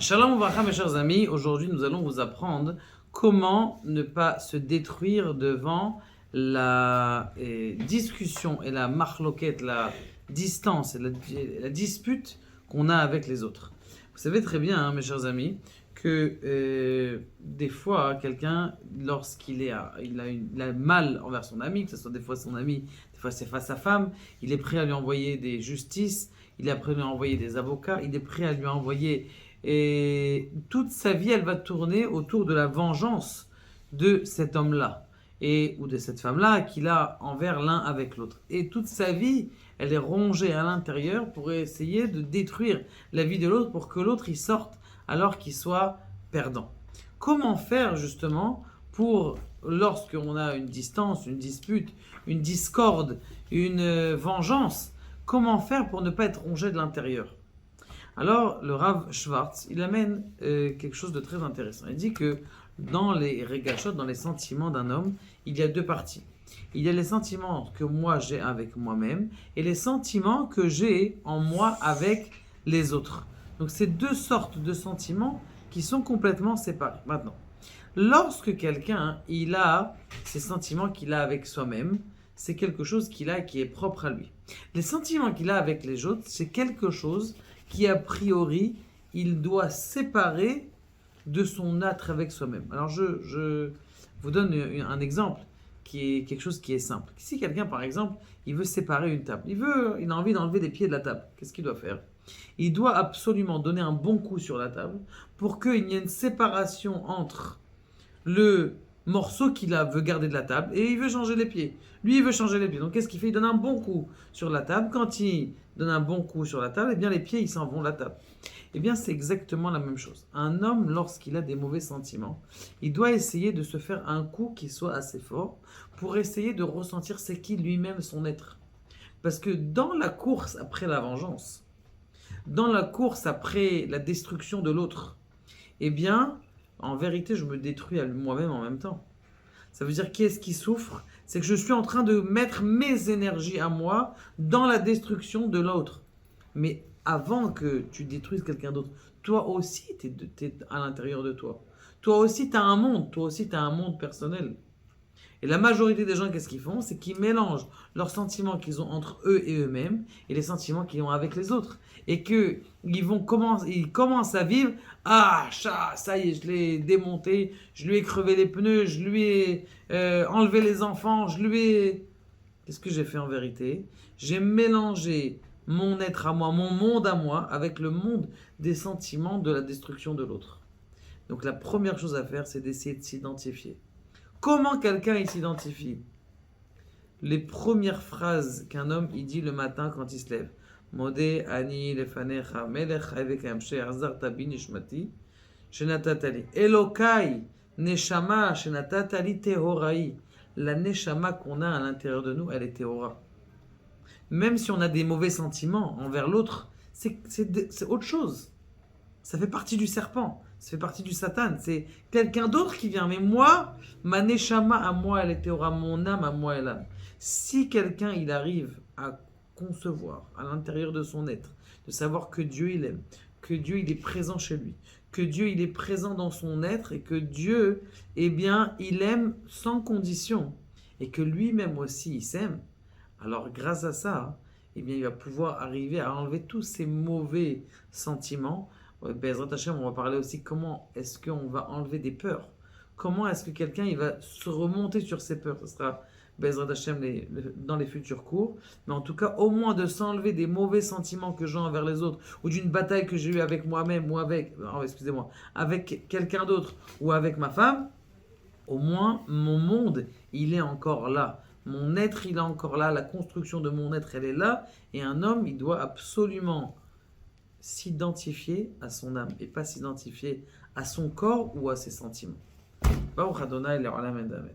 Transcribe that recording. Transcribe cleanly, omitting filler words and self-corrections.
Shalom Uvracha, mes chers amis. Aujourd'hui, nous allons vous apprendre comment ne pas se détruire devant la discussion et la marloquette, la distance et la dispute qu'on a avec les autres. Vous savez très bien, mes chers amis, que des fois, quelqu'un, lorsqu'il il a mal envers son ami, que ce soit des fois son ami, des fois c'est sa femme, il est prêt à lui envoyer des justices, il est prêt à lui envoyer des avocats, il est prêt à lui envoyer... Et toute sa vie, elle va tourner autour de la vengeance de cet homme-là ou de cette femme-là qu'il a envers l'un avec l'autre. Et toute sa vie, elle est rongée à l'intérieur pour essayer de détruire la vie de l'autre pour que l'autre y sorte alors qu'il soit perdant. Comment faire justement pour, lorsqu'on a une distance, une dispute, une discorde, une vengeance, comment faire pour ne pas être rongé de l'intérieur? Alors, le Rav Schwartz, il amène quelque chose de très intéressant. Il dit que dans les régachot, dans les sentiments d'un homme, il y a deux parties. Il y a les sentiments que moi j'ai avec moi-même et les sentiments que j'ai en moi avec les autres. Donc, c'est deux sortes de sentiments qui sont complètement séparés. Maintenant, lorsque quelqu'un, il a ces sentiments qu'il a avec soi-même, c'est quelque chose qu'il a et qui est propre à lui. Les sentiments qu'il a avec les autres, c'est quelque chose qui a priori, il doit séparer de son être avec soi-même. Alors je vous donne un exemple qui est quelque chose qui est simple. Si quelqu'un, par exemple, il veut séparer une table, il a envie d'enlever des pieds de la table, qu'est-ce qu'il doit faire? Il doit absolument donner un bon coup sur la table pour qu'il y ait une séparation entre le morceau veut garder de la table et il veut changer les pieds. Lui, il veut changer les pieds. Donc, qu'est-ce qu'il fait? Il donne un bon coup sur la table. Quand il donne un bon coup sur la table, eh bien, les pieds, ils s'en vont de la table. Eh bien, c'est exactement la même chose. Un homme, lorsqu'il a des mauvais sentiments, il doit essayer de se faire un coup qui soit assez fort pour essayer de ressentir c'est qui lui-même son être. Parce que dans la course après la vengeance, dans la course après la destruction de l'autre, eh bien, en vérité, je me détruis à moi-même en même temps. Ça veut dire qui est-ce qui souffre? C'est que je suis en train de mettre mes énergies à moi dans la destruction de l'autre. Mais avant que tu détruises quelqu'un d'autre, toi aussi, tu es à l'intérieur de toi. Toi aussi, tu as un monde. Toi aussi, tu as un monde personnel. Et la majorité des gens, qu'est-ce qu'ils font? C'est qu'ils mélangent leurs sentiments qu'ils ont entre eux et eux-mêmes et les sentiments qu'ils ont avec les autres. Et ils commencent à vivre. Ah, ça y est, je l'ai démonté, je lui ai crevé les pneus, je lui ai enlevé les enfants, Qu'est-ce que j'ai fait en vérité? J'ai mélangé mon être à moi, mon monde à moi, avec le monde des sentiments de la destruction de l'autre. Donc la première chose à faire, c'est d'essayer de s'identifier. Comment quelqu'un il s'identifie? Les premières phrases qu'un homme il dit le matin quand il se lève. Modé ani lefanecha melech havekam she'azar tabi nishmati shenatatali. Elokai neshama shenatatali tehorai. La neshama qu'on a à l'intérieur de nous, elle est tehora. Même si on a des mauvais sentiments envers l'autre, c'est autre chose. Ça fait partie du serpent, ça fait partie du Satan. C'est quelqu'un d'autre qui vient. Mais moi, ma neshama à moi, elle est théora, mon âme à moi, elle âme. Si quelqu'un, il arrive à concevoir à l'intérieur de son être, de savoir que Dieu, il aime, que Dieu, il est présent chez lui, que Dieu, il est présent dans son être et que Dieu, eh bien, il aime sans condition et que lui-même aussi, il s'aime, alors grâce à ça, eh bien, il va pouvoir arriver à enlever tous ces mauvais sentiments. Bezrat Hashem, on va parler aussi comment est-ce qu'on va enlever des peurs. Comment est-ce que quelqu'un il va se remonter sur ses peurs. Ce sera Bezrat Hashem dans les futurs cours. Mais en tout cas, au moins de s'enlever des mauvais sentiments que j'ai envers les autres ou d'une bataille que j'ai eue avec moi-même ou avec quelqu'un d'autre ou avec ma femme, au moins mon monde, il est encore là. Mon être, il est encore là. La construction de mon être, elle est là. Et un homme, il doit absolument s'identifier à son âme et pas s'identifier à son corps ou à ses sentiments. Baruch Adonai, le Olam Ed Amen.